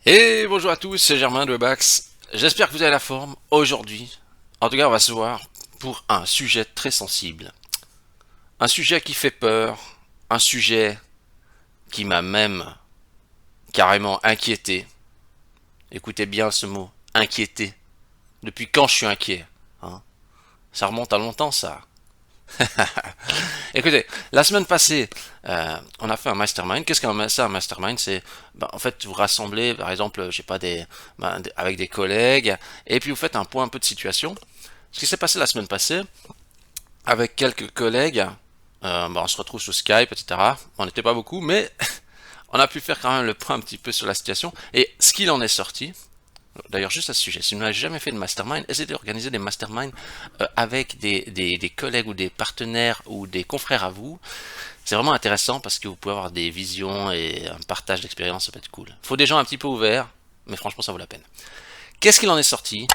Et bonjour à tous, c'est Germain de Webax. J'espère que vous avez la forme aujourd'hui. En tout cas, on va se voir pour un sujet très sensible. Un sujet qui fait peur, un sujet qui m'a même carrément inquiété. Écoutez bien ce mot, inquiété. Depuis quand je suis inquiet, hein? Ça remonte à longtemps, ça. Écoutez, la semaine passée, on a fait un mastermind. Qu'est-ce qu'un un mastermind? C'est, en fait, vous rassemblez, par exemple, je sais pas, avec des collègues, et puis vous faites un point un peu de situation. Ce qui s'est passé la semaine passée, avec quelques collègues, on se retrouve sur Skype, etc. On n'était pas beaucoup, mais on a pu faire quand même le point un petit peu sur la situation. Et ce qu'il en est sorti, d'ailleurs, juste à ce sujet, si vous n'avez jamais fait de mastermind, essayez d'organiser des masterminds avec des collègues ou des partenaires ou des confrères à vous. C'est vraiment intéressant parce que vous pouvez avoir des visions et un partage d'expérience, ça peut être cool. Il faut des gens un petit peu ouverts, mais franchement, ça vaut la peine. Qu'est-ce qu'il en est sorti?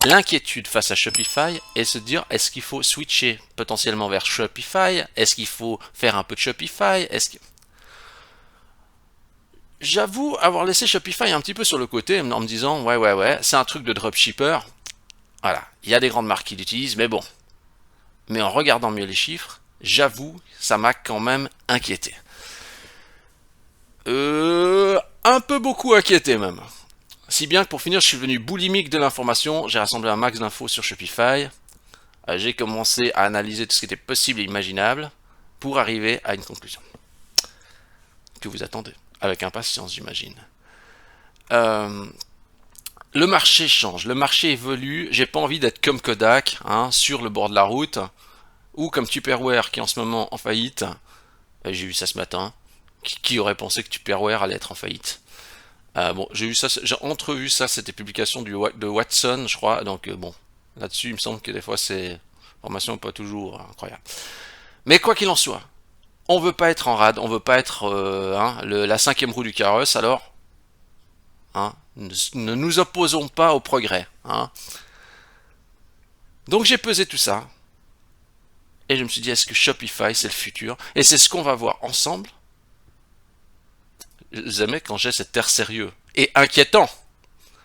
L'inquiétude face à Shopify et se dire est-ce qu'il faut switcher potentiellement vers Shopify? Est-ce qu'il faut faire un peu de Shopify? J'avoue avoir laissé Shopify un petit peu sur le côté en me disant ouais, c'est un truc de dropshipper. Voilà, il y a des grandes marques qui l'utilisent, mais bon. Mais en regardant mieux les chiffres, j'avoue, ça m'a quand même inquiété. Un peu beaucoup inquiété même. Si bien que pour finir, je suis devenu boulimique de l'information, j'ai rassemblé un max d'infos sur Shopify, j'ai commencé à analyser tout ce qui était possible et imaginable pour arriver à une conclusion que vous attendez avec impatience, j'imagine. Euh, le marché change, le marché évolue. J'ai pas envie d'être comme Kodak, hein, sur le bord de la route, ou comme Tupperware qui est en ce moment en faillite. J'ai vu ça ce matin. Qui aurait pensé que Tupperware allait être en faillite? Bon, j'ai vu ça, j'ai entrevu ça, c'était publication de Watson, je crois. Donc bon, là-dessus, il me semble que des fois ces informations pas toujours incroyables. Mais quoi qu'il en soit, on veut pas être en rade, on veut pas être la cinquième roue du carrosse, alors ne nous opposons pas au progrès. Donc j'ai pesé tout ça, et je me suis dit, est-ce que Shopify c'est le futur? Et c'est ce qu'on va voir ensemble. J'aimais quand j'ai cet air sérieux et inquiétant.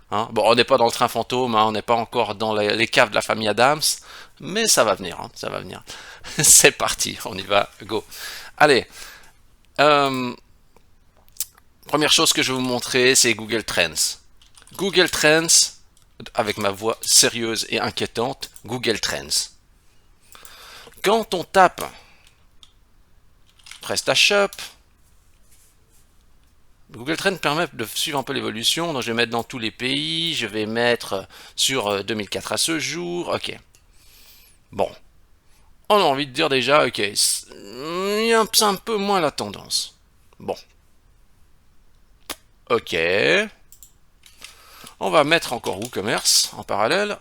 Bon, on n'est pas dans le train fantôme, on n'est pas encore dans les caves de la famille Adams, mais ça va venir, ça va venir. C'est parti, on y va, go. Allez, euh, première chose que je vais vous montrer, c'est Google Trends. Google Trends, avec ma voix sérieuse et inquiétante, Google Trends. Quand on tape PrestaShop, Google Trends permet de suivre un peu l'évolution, donc je vais mettre dans tous les pays, je vais mettre sur 2004 à ce jour, ok. Bon, on a envie de dire déjà, ok, il y a un peu moins la tendance. Bon, ok. On va mettre encore WooCommerce en parallèle.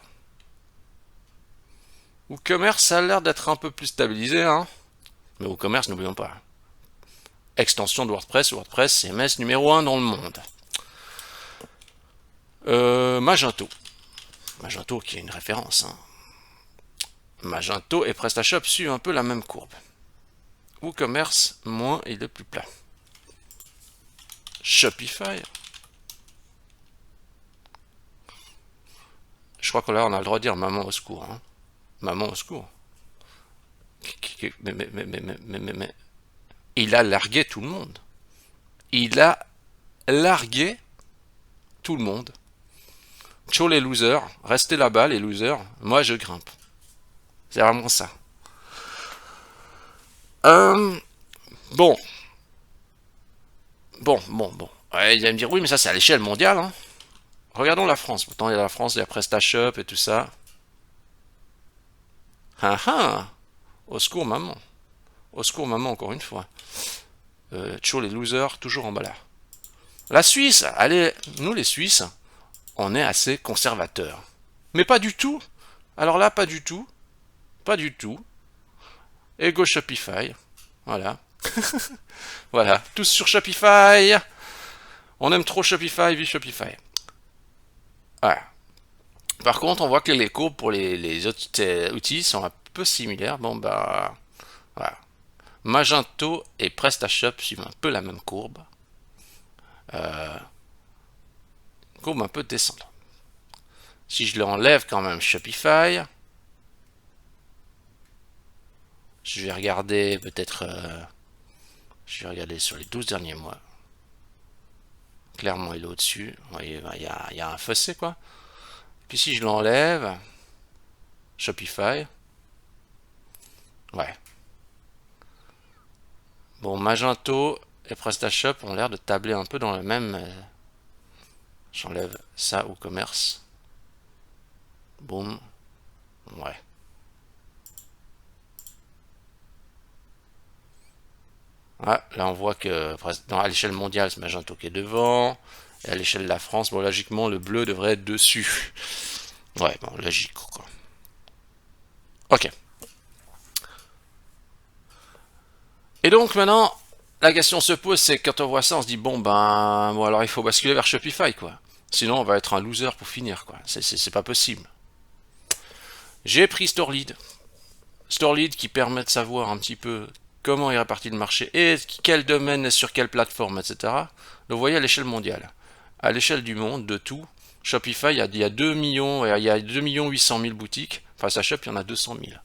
WooCommerce, ça a l'air d'être un peu plus stabilisé, hein. Mais WooCommerce, n'oublions pas. Extension de WordPress, WordPress CMS numéro 1 dans le monde. Magento. Magento qui est une référence, hein. Magento et PrestaShop suivent un peu la même courbe. WooCommerce, moins il est plus plat. Shopify. Je crois que là, on a le droit de dire maman au secours, hein. Maman au secours. Mais, il a largué tout le monde. Il a largué tout le monde. Ciao les losers, restez là-bas les losers, moi je grimpe. C'est vraiment ça. Euh, bon, bon. Ouais, il va me dire oui, mais ça c'est à l'échelle mondiale, hein. Regardons la France. Pourtant il y a la France, il y a PrestaShop et tout ça. Ah ah, au secours maman. Au secours maman encore une fois. Ciao les losers, toujours en bas là. La Suisse, allez, nous les Suisses, on est assez conservateurs. Mais pas du tout. Alors là, pas du tout. Pas du tout. Ego Shopify. Voilà. Voilà. Tous sur Shopify. On aime trop Shopify, vive Shopify. Voilà. Par contre, on voit que les courbes pour les autres outils sont un peu similaires. Bon, bah. Voilà. Magento et PrestaShop suivent un peu la même courbe. courbe un peu descendre. Si je l'enlève quand même Shopify, je vais regarder peut-être... je vais regarder sur les 12 derniers mois. Clairement, il est au-dessus. Vous voyez, il y a un fossé, quoi. Puis si je l'enlève, Shopify, ouais. Bon, Magento et PrestaShop ont l'air de tabler un peu dans le même... J'enlève ça au commerce. Boum. Ouais. Ouais, là on voit que à l'échelle mondiale, c'est Magento qui est devant. Et à l'échelle de la France, bon, logiquement, le bleu devrait être dessus. Ouais, bon, logique, quoi. Ok. Et donc maintenant, la question se pose, c'est que quand on voit ça, on se dit, bon, alors il faut basculer vers Shopify, quoi. Sinon, on va être un loser pour finir, quoi. C'est pas possible. J'ai pris StoreLead. StoreLead qui permet de savoir un petit peu comment est réparti le marché et quel domaine est sur quelle plateforme, etc. Donc vous voyez à l'échelle mondiale. À l'échelle du monde, de tout, Shopify, il y a 2 millions, il y a 2 800 000 boutiques. Enfin, ça shop, il y en a 200 000.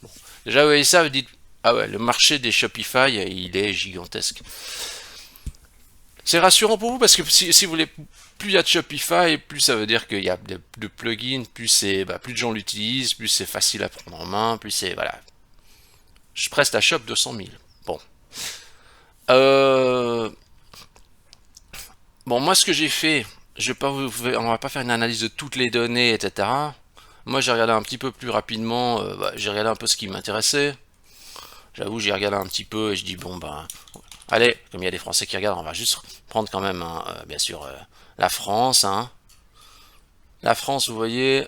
Bon. Déjà, vous voyez ça, vous dites, ah ouais, le marché des Shopify, il est gigantesque. C'est rassurant pour vous parce que si vous voulez, plus il y a de Shopify, plus ça veut dire qu'il y a de plugins, plus de gens l'utilisent, plus c'est facile à prendre en main, plus c'est voilà. Je preste à shop 200 000. Bon. Euh, bon, moi ce que j'ai fait, on va pas faire une analyse de toutes les données, etc. Moi j'ai regardé un petit peu plus rapidement, j'ai regardé un peu ce qui m'intéressait. J'avoue, j'ai regardé un petit peu et je dis bon allez, comme il y a des Français qui regardent, on va juste prendre quand même, hein, bien sûr, la France. Hein. La France, vous voyez,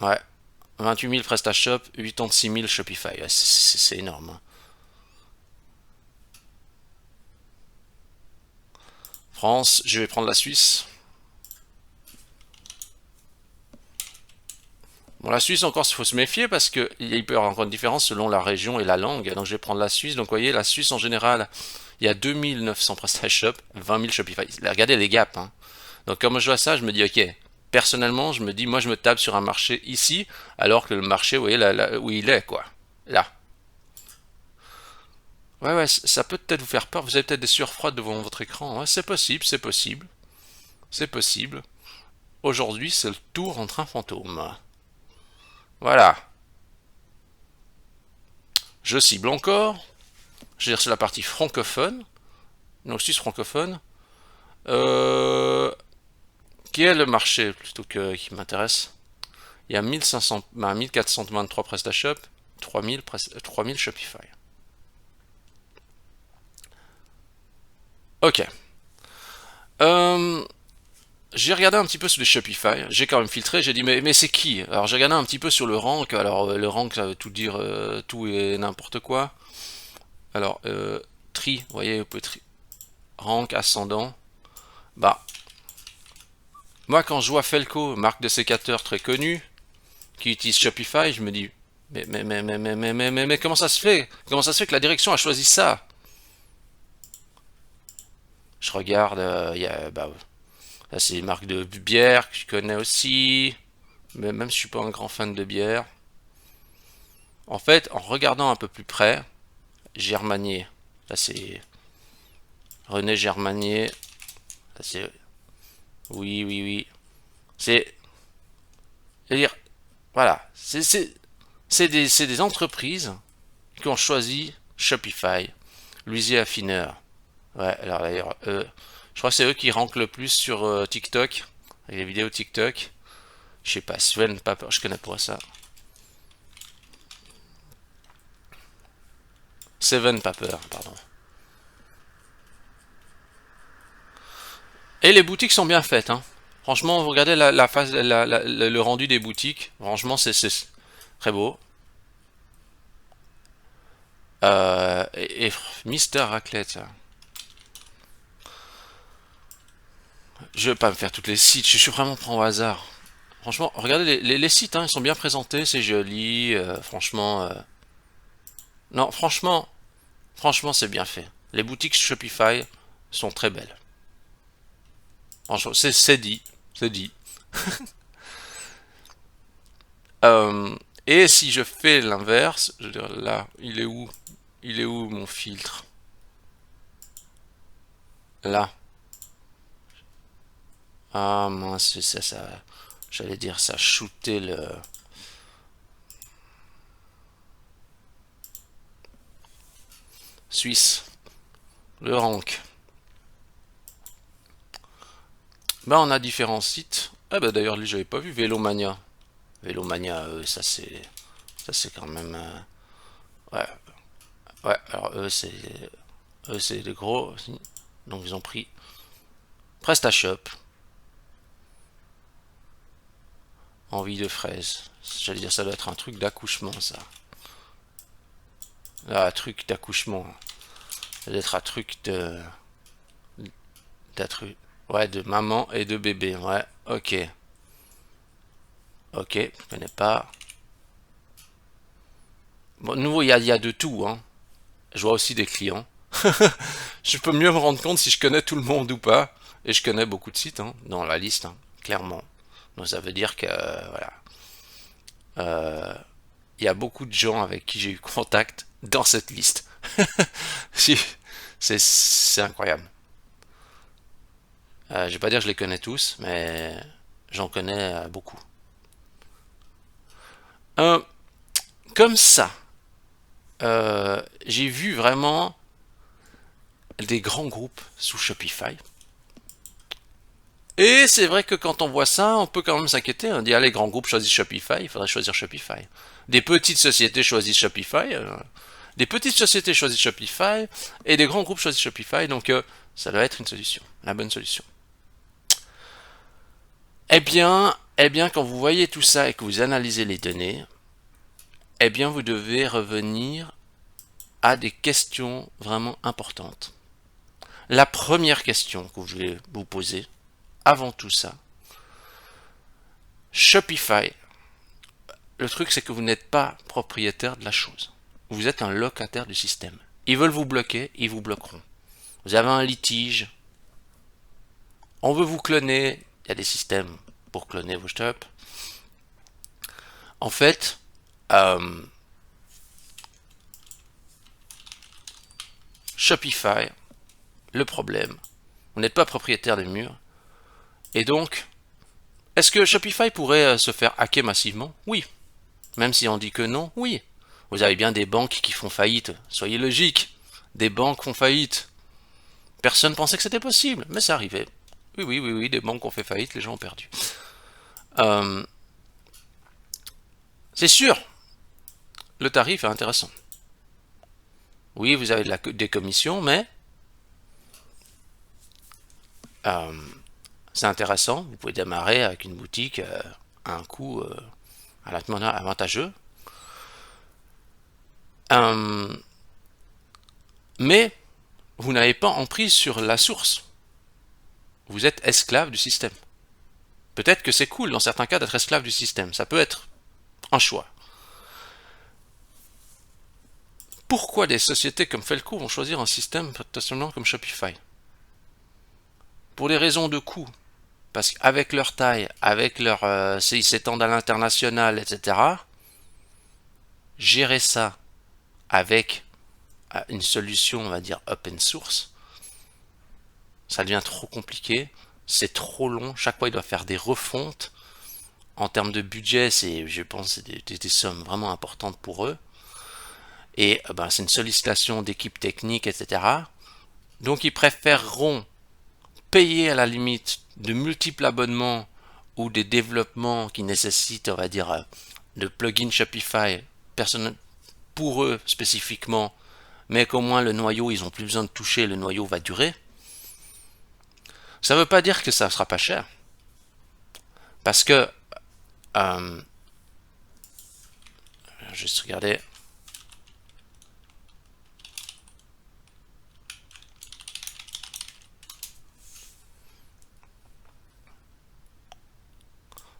ouais, 28 000 PrestaShop, 86 000 Shopify. Ouais, c'est énorme. Hein. France, je vais prendre la Suisse. Bon, la Suisse, encore, il faut se méfier parce qu'il peut y avoir encore une différence selon la région et la langue. Donc, je vais prendre la Suisse. Donc, vous voyez, la Suisse, en général, il y a 2900 PrestaShop, 20 000 Shopify. Regardez les gaps. Hein. Donc, comme je vois ça, je me dis, ok, personnellement, je me dis, moi, je me tape sur un marché ici, alors que le marché, vous voyez, là, où il est, quoi. Là. Ouais, ça peut peut-être vous faire peur. Vous avez peut-être des sueurs froides devant votre écran. Ouais, c'est possible, c'est possible. C'est possible. Aujourd'hui, c'est le tour en train fantôme. Voilà. Je cible encore. Je vais dire sur la partie francophone. Donc Suisse francophone. Euh, qui est le marché plutôt que qui m'intéresse. Il y a 1423 PrestaShop, 3000 Shopify. Ok. J'ai regardé un petit peu sur les Shopify, j'ai quand même filtré, j'ai dit mais c'est qui? Alors j'ai regardé un petit peu sur le rank, alors le rank ça veut tout dire, tout et n'importe quoi. Alors, tri, vous voyez, vous pouvez rank ascendant. Bah, moi quand je vois Felco, marque de sécateur très connue, qui utilise Shopify, je me dis mais comment ça se fait? Comment ça se fait que la direction a choisi ça? Je regarde, il y a, bah, là c'est une marque de bière que je connais aussi, mais même si je suis pas un grand fan de bière. En fait, en regardant un peu plus près, Germanier, là c'est René Germanier, là c'est oui, c'est dire voilà, c'est des entreprises qui ont choisi Shopify, Louisier Affineur. Ouais, alors d'ailleurs, je crois que c'est eux qui rankent le plus sur TikTok, avec les vidéos TikTok. Je sais pas, Sven Paper, je connais pas ça. Seven Paper, pardon. Et les boutiques sont bien faites, hein. Franchement, vous regardez la phase, le rendu des boutiques. Franchement, c'est très beau. Et Mister Raclette. Je vais pas me faire toutes les sites. Je suis vraiment pris au hasard. Franchement, regardez les sites, hein, ils sont bien présentés, c'est joli. Franchement, non, franchement, c'est bien fait. Les boutiques Shopify sont très belles. Franchement, c'est dit. C'est dit. Euh, et si je fais l'inverse, je veux dire, là, il est où? Il est où mon filtre? Là. Ah mince, c'est ça. J'allais dire ça, shooter le. Suisse. Le rank. Bah on a différents sites. Ah bah d'ailleurs lui j'avais pas vu Vélomania. Vélomania, ça c'est quand même ouais ouais alors eux c'est des gros aussi. Donc ils ont pris PrestaShop, envie de fraise. J'allais dire ça doit être un truc d'accouchement ça. Là, un truc d'accouchement. Ça doit être un truc d'un truc ouais de maman et de bébé. Ouais, ok. Ok, je connais pas. Bon, nouveau, il y a de tout, hein. Je vois aussi des clients. Je peux mieux me rendre compte si je connais tout le monde ou pas. Et je connais beaucoup de sites hein, dans la liste, hein, clairement. Donc ça veut dire que voilà, il y a beaucoup de gens avec qui j'ai eu contact dans cette liste. Si, c'est incroyable. Je vais pas dire que je les connais tous, mais j'en connais beaucoup. Euh, Comme ça, j'ai vu vraiment des grands groupes sous Shopify. Et c'est vrai que quand on voit ça, on peut quand même s'inquiéter. On dit, ah, les grands groupes choisissent Shopify, il faudrait choisir Shopify. Des petites sociétés choisissent Shopify, des petites sociétés choisissent Shopify, et des grands groupes choisissent Shopify, donc ça doit être une solution, la bonne solution. Quand vous voyez tout ça et que vous analysez les données, eh bien, vous devez revenir à des questions vraiment importantes. La première question que je vais vous poser, avant tout ça, Shopify, le truc c'est que vous n'êtes pas propriétaire de la chose. Vous êtes un locataire du système. Ils veulent vous bloquer, ils vous bloqueront. Vous avez un litige, on veut vous cloner, il y a des systèmes pour cloner vos shops. En fait, euh, Shopify, le problème, vous n'êtes pas propriétaire des murs, et donc, est-ce que Shopify pourrait se faire hacker massivement? Oui. Même si on dit que non, oui. Vous avez bien des banques qui font faillite, soyez logique. Des banques font faillite. Personne pensait que c'était possible, mais ça arrivait. Oui, oui, oui, oui, des banques ont fait faillite, les gens ont perdu. Euh, c'est sûr, le tarif est intéressant. Oui, vous avez des commissions, mais euh, c'est intéressant. Vous pouvez démarrer avec une boutique à un coût avantageux. Euh, mais vous n'avez pas emprise sur la source. Vous êtes esclave du système. Peut-être que c'est cool dans certains cas d'être esclave du système. Ça peut être un choix. Pourquoi des sociétés comme Felco vont choisir un système potentiellement comme Shopify? Pour des raisons de coût. Parce qu'avec leur taille, avec leur s'ils s'étendent à l'international, etc., gérer ça avec une solution, on va dire, open source, ça devient trop compliqué, c'est trop long, chaque fois ils doivent faire des refontes. En termes de budget, je pense, c'est des sommes vraiment importantes pour eux. Et c'est une sollicitation d'équipes techniques, etc. Donc ils préféreront payer à la limite de multiples abonnements ou des développements qui nécessitent, on va dire, de plugins Shopify pour eux spécifiquement, mais qu'au moins le noyau, ils n'ont plus besoin de toucher, le noyau va durer. Ça ne veut pas dire que ça ne sera pas cher. Parce que, euh, juste regarder,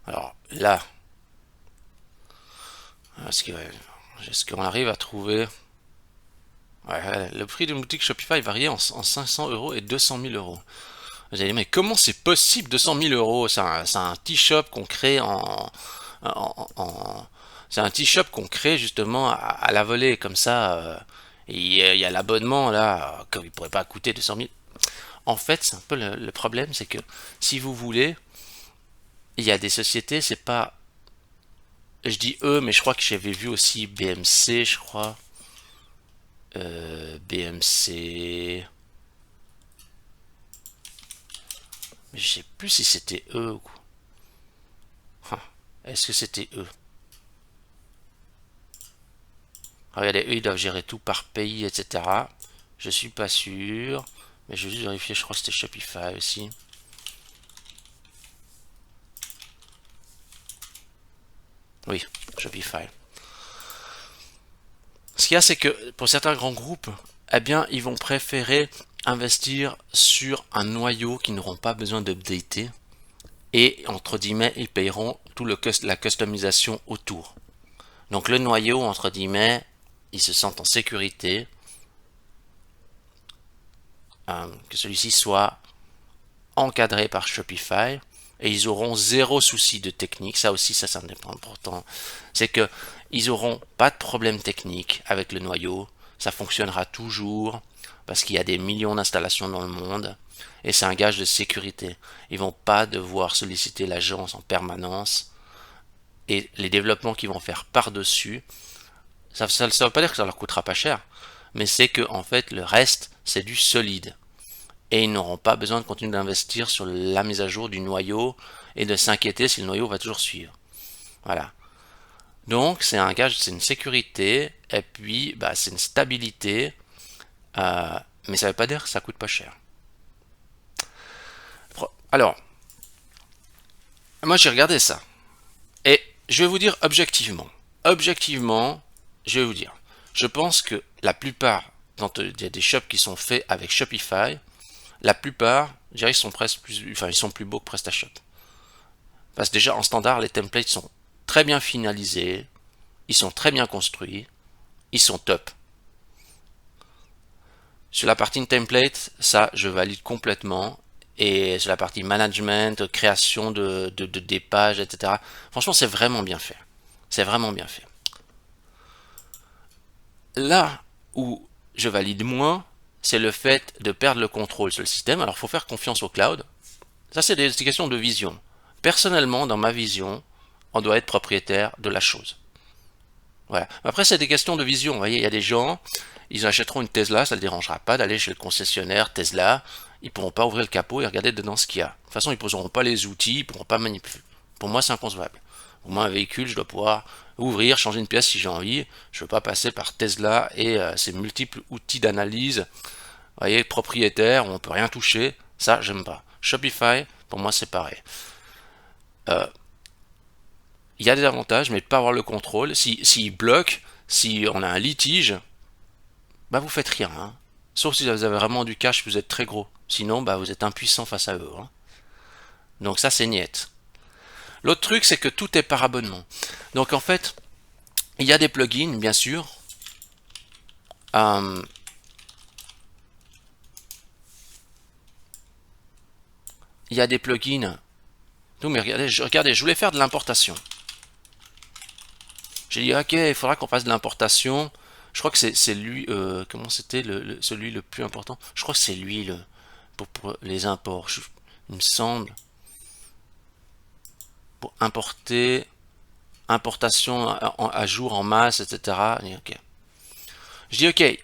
alors là, est-ce qu'on arrive à trouver. Ouais, le prix d'une boutique Shopify varie en 500 € et 200 000 euros. Vous allez dire, mais comment c'est possible 200 000 euros? C'est un t-shop qu'on crée c'est un t-shop qu'on crée justement à la volée, comme ça. Et il y a l'abonnement là, comme il pourrait pas coûter 200 000. En fait, c'est un peu le problème, c'est que si vous voulez, il y a des sociétés, c'est pas. Je dis eux, mais je crois que j'avais vu aussi BMC, je crois. BMC. Mais je sais plus si c'était eux ou quoi. Est-ce que c'était eux? Regardez, eux, ils doivent gérer tout par pays, etc. Je suis pas sûr. Mais je vais juste vérifier, je crois que c'était Shopify aussi. Oui, Shopify. Ce qu'il y a, c'est que pour certains grands groupes, eh bien, ils vont préférer investir sur un noyau qu'ils n'auront pas besoin d'updater. Et, entre guillemets, ils payeront tout la customisation autour. Donc le noyau, entre guillemets, ils se sentent en sécurité. Que celui-ci soit encadré par Shopify et ils auront zéro souci de technique. Ça aussi, ça c'est important. C'est que ils auront pas de problème technique avec le noyau. Ça fonctionnera toujours parce qu'il y a des millions d'installations dans le monde et c'est un gage de sécurité. Ils vont pas devoir solliciter l'agence en permanence et les développements qu'ils vont faire par-dessus, ça veut pas dire que ça leur coûtera pas cher, mais c'est que en fait le reste c'est du solide et ils n'auront pas besoin de continuer d'investir sur la mise à jour du noyau et de s'inquiéter si le noyau va toujours suivre. Voilà. Donc c'est un gage, c'est une sécurité et puis bah, c'est une stabilité, mais ça ne veut pas dire que ça coûte pas cher. Alors, moi j'ai regardé ça et je vais vous dire objectivement, je vais vous dire, je pense que la plupart, quand il y a des shops qui sont faits avec Shopify, la plupart, je dirais, ils sont presque plus, enfin, ils sont plus beaux que PrestaShop. Parce que déjà, en standard, les templates sont très bien finalisés, ils sont très bien construits, ils sont top. Sur la partie template, ça, je valide complètement. Et sur la partie management, création des pages, etc. Franchement, c'est vraiment bien fait. C'est vraiment bien fait. Là où je valide moins, c'est le fait de perdre le contrôle sur le système. Alors, il faut faire confiance au cloud. Ça, c'est des questions de vision. Personnellement, dans ma vision, on doit être propriétaire de la chose. Voilà. Après, c'est des questions de vision. Vous voyez, il y a des gens, ils achèteront une Tesla, ça ne les dérangera pas d'aller chez le concessionnaire Tesla. Ils ne pourront pas ouvrir le capot et regarder dedans ce qu'il y a. De toute façon, ils ne poseront pas les outils, ils ne pourront pas manipuler. Pour moi, c'est inconcevable. Pour moi, un véhicule, je dois pouvoir ouvrir, changer une pièce si j'ai envie. Je ne veux pas passer par Tesla et ses multiples outils d'analyse. Vous voyez, propriétaire, on ne peut rien toucher. Ça, j'aime pas. Shopify, pour moi, c'est pareil. Il y a des avantages, mais de ne pas avoir le contrôle. S'ils bloquent, si on a un litige, bah vous faites rien. Hein. Sauf si vous avez vraiment du cash, vous êtes très gros. Sinon, bah vous êtes impuissant face à eux. Hein. Donc ça, c'est niette. L'autre truc, c'est que tout est par abonnement. Donc en fait, il y a des plugins, bien sûr. Euh, il y a des plugins. Non, mais regardez, je voulais faire de l'importation. J'ai dit, ok, il faudra qu'on fasse de l'importation. Je crois que c'est lui, comment c'était celui le plus important? Je crois que c'est lui pour les imports. Il me semble. Pour importer, importation à jour en masse, etc. Je dis, ok. Je dis, ok.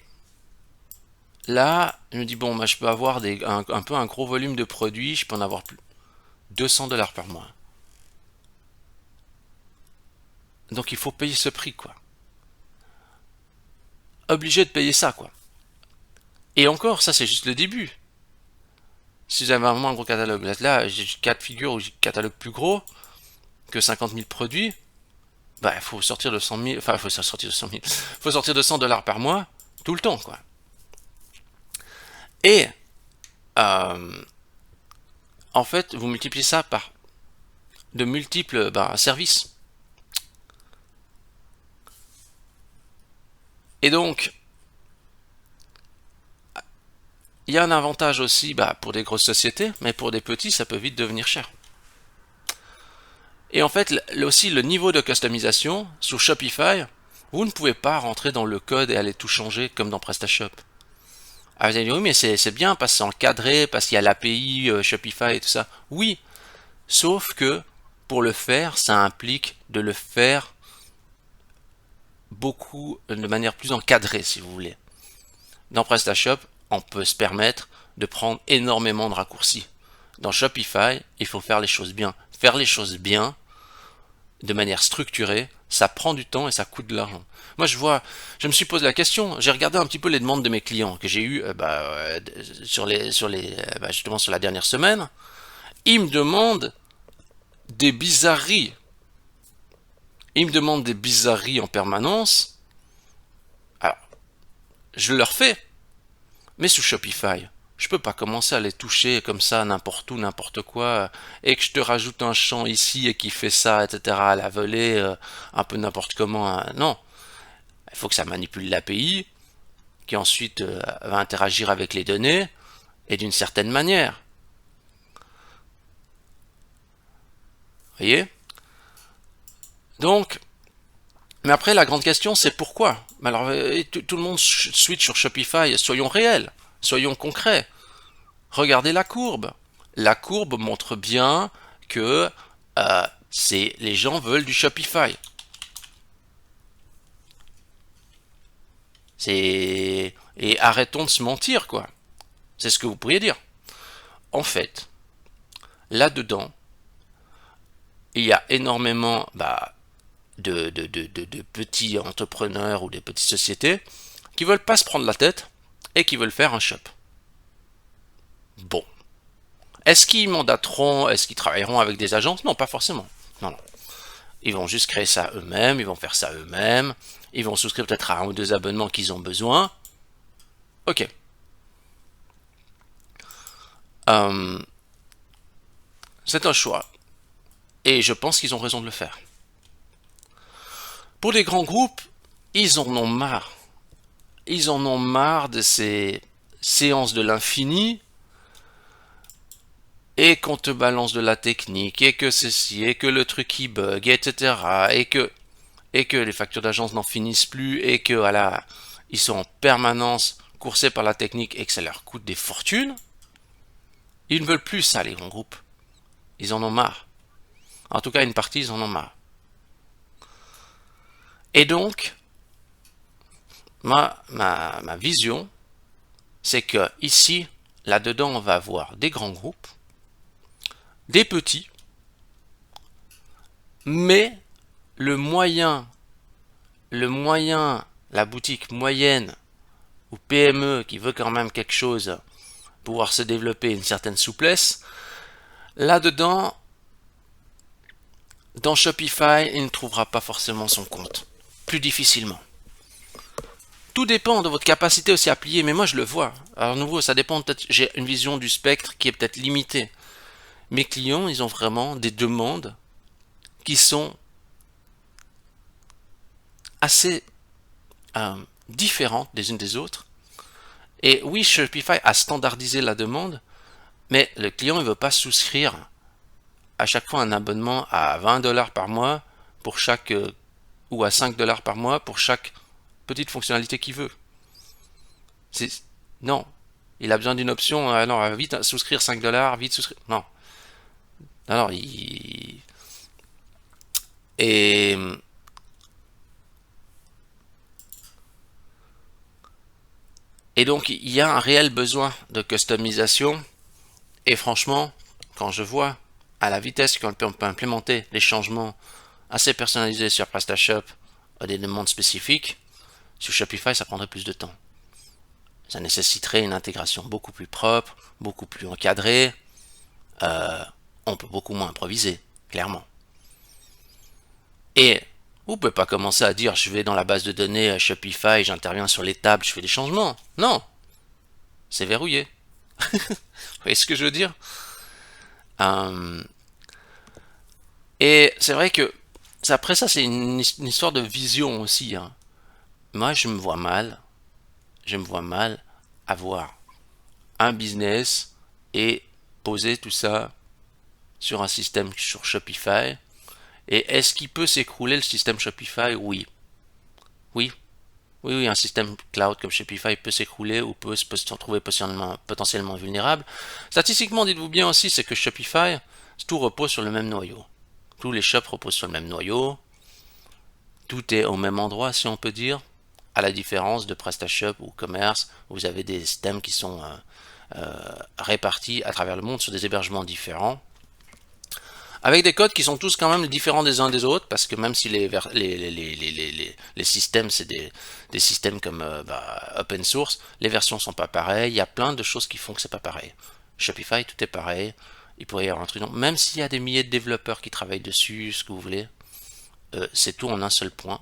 Là, je me dis, bon, bah, je peux avoir un peu un gros volume de produits. Je peux en avoir plus. 200 $ par mois. Donc il faut payer ce prix, quoi. Obligé de payer ça, quoi. Et encore, ça c'est juste le début. Si vous avez vraiment un gros catalogue, là j'ai 4 figures où j'ai un catalogue plus gros que 50 000 produits, bah il faut sortir de 100 000, enfin il faut sortir de 100 000, faut sortir de 100 $ par mois tout le temps, quoi. Et euh, en fait, vous multipliez ça par de multiples services. Et donc, il y a un avantage aussi pour des grosses sociétés, mais pour des petits, ça peut vite devenir cher. Et en fait, aussi le niveau de customisation sur Shopify, vous ne pouvez pas rentrer dans le code et aller tout changer comme dans PrestaShop. Ah, vous allez dire, oui, mais c'est bien parce que c'est encadré, parce qu'il y a l'API Shopify et tout ça. Oui, sauf que pour le faire, ça implique de le faire de manière plus encadrée, si vous voulez. Dans PrestaShop, on peut se permettre de prendre énormément de raccourcis. Dans Shopify, il faut faire les choses bien. Faire les choses bien, de manière structurée, ça prend du temps et ça coûte de l'argent. Moi, je me suis posé la question, j'ai regardé un petit peu les demandes de mes clients que j'ai eues justement sur la dernière semaine. Ils me demandent des bizarreries. Ils me demandent des bizarreries en permanence. Alors, je leur fais. Mais sous Shopify, je peux pas commencer à les toucher comme ça n'importe où, n'importe quoi, et que je te rajoute un champ ici et qui fait ça, etc. à la volée, un peu n'importe comment. Non, il faut que ça manipule l'API, qui ensuite va interagir avec les données, et d'une certaine manière. Vous voyez? Donc, mais après la grande question c'est pourquoi? Alors tout le monde switch sur Shopify, soyons réels, soyons concrets. Regardez la courbe. La courbe montre bien que les gens veulent du Shopify. Et arrêtons de se mentir, quoi. C'est ce que vous pourriez dire. En fait, là-dedans, il y a énormément de petits entrepreneurs ou des petites sociétés qui veulent pas se prendre la tête et qui veulent faire un shop. Bon. Est-ce qu'ils mandateront, est-ce qu'ils travailleront avec des agences? Non, pas forcément. Non, non. Ils vont juste créer ça eux-mêmes, ils vont faire ça eux-mêmes, ils vont souscrire peut-être à un ou deux abonnements qu'ils ont besoin. Ok. C'est un choix. Et je pense qu'ils ont raison de le faire. Pour les grands groupes, ils en ont marre. Ils en ont marre de ces séances de l'infini et qu'on te balance de la technique et que ceci et que le truc qui bug, etc. Et que les factures d'agence n'en finissent plus et que voilà, ils sont en permanence coursés par la technique et que ça leur coûte des fortunes. Ils ne veulent plus ça, les grands groupes. Ils en ont marre. En tout cas, une partie, ils en ont marre. Et donc, ma vision, c'est que ici, là-dedans, on va avoir des grands groupes, des petits, mais le moyen, la boutique moyenne ou PME qui veut quand même quelque chose, pouvoir se développer une certaine souplesse, là-dedans, dans Shopify, il ne trouvera pas forcément son compte. Plus difficilement. Tout dépend de votre capacité aussi à plier, mais moi je le vois. Alors à nouveau, ça dépend peut-être, j'ai une vision du spectre qui est peut-être limitée. Mes clients, ils ont vraiment des demandes qui sont assez différentes des unes des autres. Et oui, Shopify a standardisé la demande, mais le client ne veut pas souscrire à chaque fois un abonnement à 20$ par mois pour chaque ou à 5$ par mois pour chaque petite fonctionnalité qu'il veut. Non, il a besoin d'une option. Non, vite souscrire 5$, vite souscrire. Non, non, et donc il y a un réel besoin de customisation. Et franchement, quand je vois à la vitesse qu'on peut implémenter les changements assez personnalisés sur PrestaShop à des demandes spécifiques, sur Shopify, ça prendrait plus de temps. Ça nécessiterait une intégration beaucoup plus propre, beaucoup plus encadrée. On peut beaucoup moins improviser, clairement. Et vous ne pouvez pas commencer à dire je vais dans la base de données Shopify, j'interviens sur les tables, je fais des changements. Non, c'est verrouillé. Vous voyez ce que je veux dire? Et c'est vrai que après ça, c'est une histoire de vision aussi. Moi, je me vois mal avoir un business et poser tout ça sur un système sur Shopify. Et est-ce qu'il peut s'écrouler le système Shopify? Oui. Oui. Oui, oui, un système cloud comme Shopify peut s'écrouler ou peut se retrouver potentiellement vulnérable. Statistiquement, dites-vous bien aussi, c'est que Shopify, tout repose sur le même noyau. Tous les shops reposent sur le même noyau. Tout est au même endroit, si on peut dire. À la différence de PrestaShop ou Commerce, vous avez des systèmes qui sont répartis à travers le monde sur des hébergements différents, avec des codes qui sont tous quand même différents des uns des autres, parce que même si les systèmes, c'est des systèmes comme open source, les versions sont pas pareilles, il y a plein de choses qui font que c'est pas pareil. Shopify, tout est pareil, il pourrait y avoir un truc, même s'il y a des milliers de développeurs qui travaillent dessus, ce que vous voulez, c'est tout en un seul point,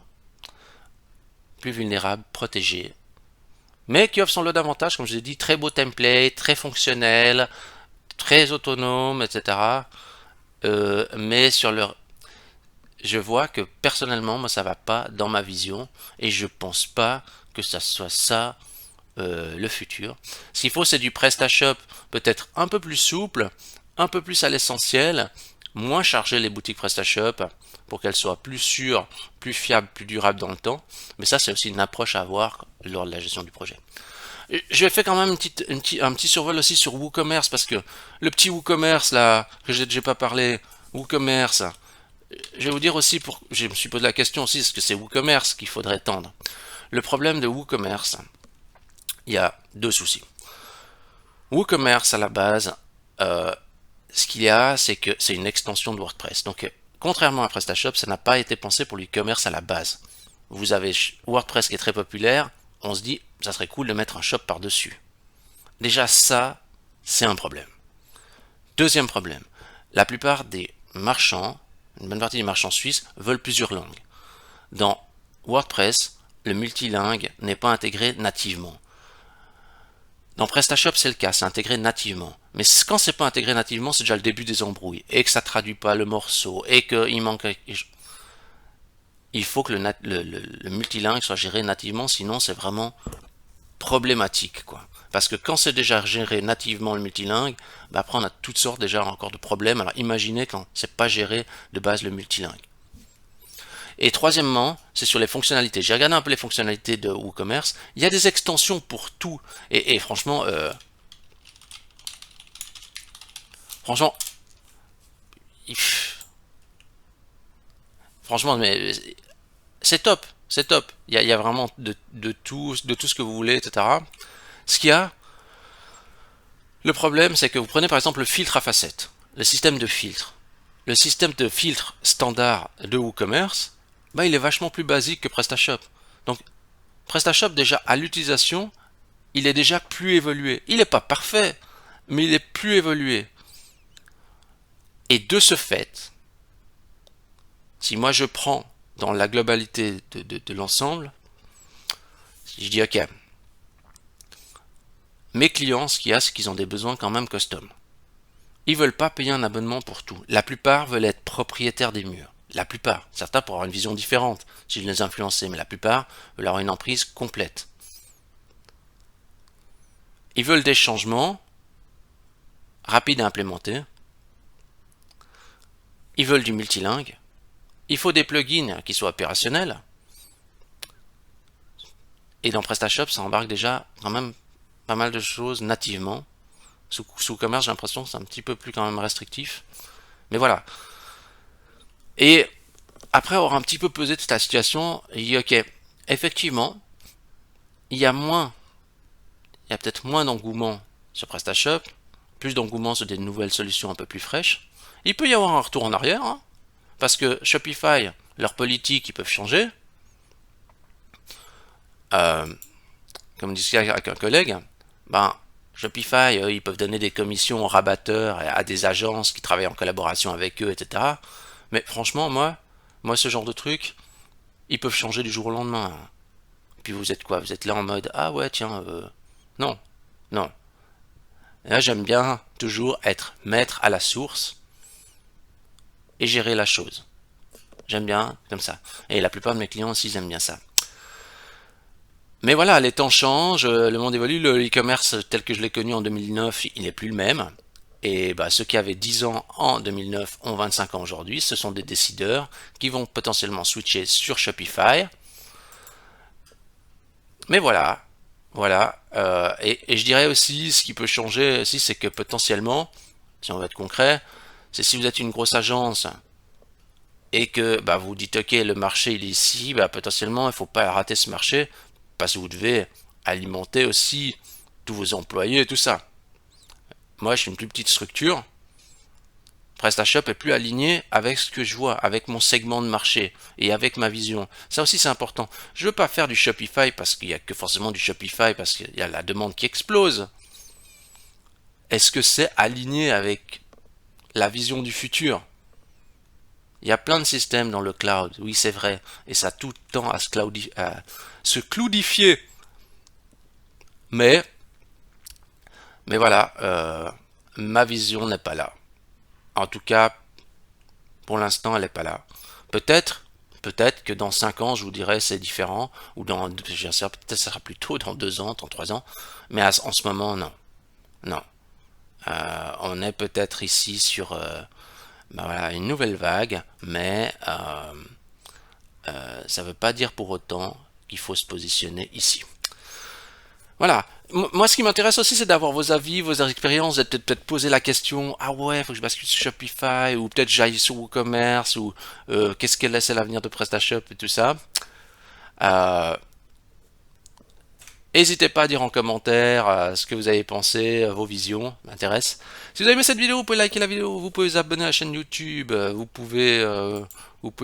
plus vulnérable, protégé, mais qui offre son lot d'avantages, comme je l'ai dit, très beau template, très fonctionnel, très autonome, etc. Mais sur leur, je vois que personnellement, moi, ça va pas dans ma vision, et je pense pas que ça soit ça le futur. Ce qu'il faut, c'est du PrestaShop peut-être un peu plus souple, un peu plus à l'essentiel, moins charger les boutiques PrestaShop pour qu'elles soient plus sûres, plus fiables, plus durables dans le temps. Mais ça, c'est aussi une approche à avoir lors de la gestion du projet. Je vais faire quand même un petit survol aussi sur WooCommerce, parce que le petit WooCommerce là, que j'ai pas parlé, WooCommerce, je vais vous dire aussi, je me suis posé la question aussi, est-ce que c'est WooCommerce qu'il faudrait tendre? Le problème de WooCommerce, il y a deux soucis. WooCommerce à la base, ce qu'il y a, c'est que c'est une extension de WordPress. Donc, contrairement à PrestaShop, ça n'a pas été pensé pour l'e-commerce à la base. Vous avez WordPress qui est très populaire, on se dit, ça serait cool de mettre un shop par-dessus. Déjà, ça, c'est un problème. Deuxième problème, la plupart des marchands, une bonne partie des marchands suisses, veulent plusieurs langues. Dans WordPress, le multilingue n'est pas intégré nativement. Dans PrestaShop, c'est le cas, c'est intégré nativement. Mais quand c'est pas intégré nativement, c'est déjà le début des embrouilles. Et que ça traduit pas le morceau, et qu'il manque... Il faut que le multilingue soit géré nativement, sinon c'est vraiment problématique, quoi. Parce que quand c'est déjà géré nativement le multilingue, bah après on a toutes sortes déjà encore de problèmes. Alors imaginez quand c'est pas géré de base le multilingue. Et troisièmement, c'est sur les fonctionnalités. J'ai regardé un peu les fonctionnalités de WooCommerce. Il y a des extensions pour tout. Et franchement, franchement, franchement, mais c'est top. C'est top. Il y a vraiment de tout ce que vous voulez, etc. Ce qu'il y a, le problème, c'est que vous prenez par exemple le filtre à facettes, le système de filtre. Le système de filtre standard de WooCommerce, bah, il est vachement plus basique que PrestaShop. Donc, PrestaShop, déjà, à l'utilisation, il est déjà plus évolué. Il n'est pas parfait, mais il est plus évolué. Et de ce fait, si moi je prends dans la globalité de l'ensemble, si je dis ok, mes clients, ce qu'il y a, c'est qu'ils ont des besoins quand même custom. Ils veulent pas payer un abonnement pour tout. La plupart veulent être propriétaires des murs. La plupart. Certains pourront avoir une vision différente si je les influençais, mais la plupart veulent avoir une emprise complète. Ils veulent des changements rapides à implémenter. Ils veulent du multilingue. Il faut des plugins qui soient opérationnels. Et dans PrestaShop, ça embarque déjà quand même pas mal de choses nativement. Sous commerce, j'ai l'impression que c'est un petit peu plus quand même restrictif. Mais voilà. Et après avoir un petit peu pesé toute la situation, il dit ok, effectivement, il y a peut-être moins d'engouement sur PrestaShop, plus d'engouement sur des nouvelles solutions un peu plus fraîches. Il peut y avoir un retour en arrière, hein, parce que Shopify, leurs politiques, ils peuvent changer. Comme disait avec un collègue, ben, Shopify, ils peuvent donner des commissions aux rabatteurs et à des agences qui travaillent en collaboration avec eux, etc. Mais franchement, moi, ce genre de truc, ils peuvent changer du jour au lendemain. Puis vous êtes quoi? Vous êtes là en mode, ah ouais, tiens, non, non. Et là, j'aime bien toujours être maître à la source et gérer la chose. J'aime bien comme ça. Et la plupart de mes clients aussi, ils aiment bien ça. Mais voilà, les temps changent, le monde évolue, le e-commerce tel que je l'ai connu en 2009, il n'est plus le même. Et bah, ceux qui avaient 10 ans en 2009 ont 25 ans aujourd'hui. Ce sont des décideurs qui vont potentiellement switcher sur Shopify. Mais voilà, voilà. Et je dirais aussi, ce qui peut changer aussi, c'est que potentiellement, si on veut être concret, c'est si vous êtes une grosse agence et que bah, vous dites ok, le marché il est ici, bah, potentiellement il ne faut pas rater ce marché parce que vous devez alimenter aussi tous vos employés et tout ça. Moi, je suis une plus petite structure. PrestaShop est plus aligné avec ce que je vois, avec mon segment de marché et avec ma vision. Ça aussi, c'est important. Je veux pas faire du Shopify parce qu'il y a que forcément du Shopify parce qu'il y a la demande qui explose. Est-ce que c'est aligné avec la vision du futur? Il y a plein de systèmes dans le cloud, oui c'est vrai, et ça tout le temps à se cloudifier. Mais, mais voilà, ma vision n'est pas là. En tout cas, pour l'instant, elle n'est pas là. Peut-être, peut-être que dans 5 ans, je vous dirai c'est différent, ou peut-être ça sera plus tôt, dans 2 ans, dans 3 ans, mais en ce moment, non. Non. On est peut-être ici sur ben voilà, une nouvelle vague, mais ça ne veut pas dire pour autant qu'il faut se positionner ici. Voilà. Moi, ce qui m'intéresse aussi, c'est d'avoir vos avis, vos expériences, de peut-être poser la question, ah ouais, faut que je bascule sur Shopify, ou peut-être j'aille sur WooCommerce, ou qu'est-ce qu'elle laisse à l'avenir de PrestaShop et tout ça. Euh, N'hésitez pas à dire en commentaire ce que vous avez pensé, vos visions, m'intéresse. Si vous avez aimé cette vidéo, vous pouvez liker la vidéo, vous pouvez vous abonner à la chaîne YouTube, vous pouvez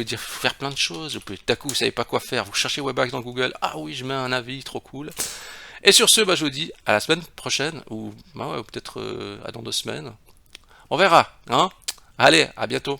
dire faire plein de choses, vous pouvez tout à coup vous savez pas quoi faire, vous cherchez Webax dans Google, ah oui je mets un avis, trop cool. Et sur ce, bah, je vous dis à la semaine prochaine, ou bah ouais, peut-être à dans 2 semaines. On verra, hein. Allez, à bientôt.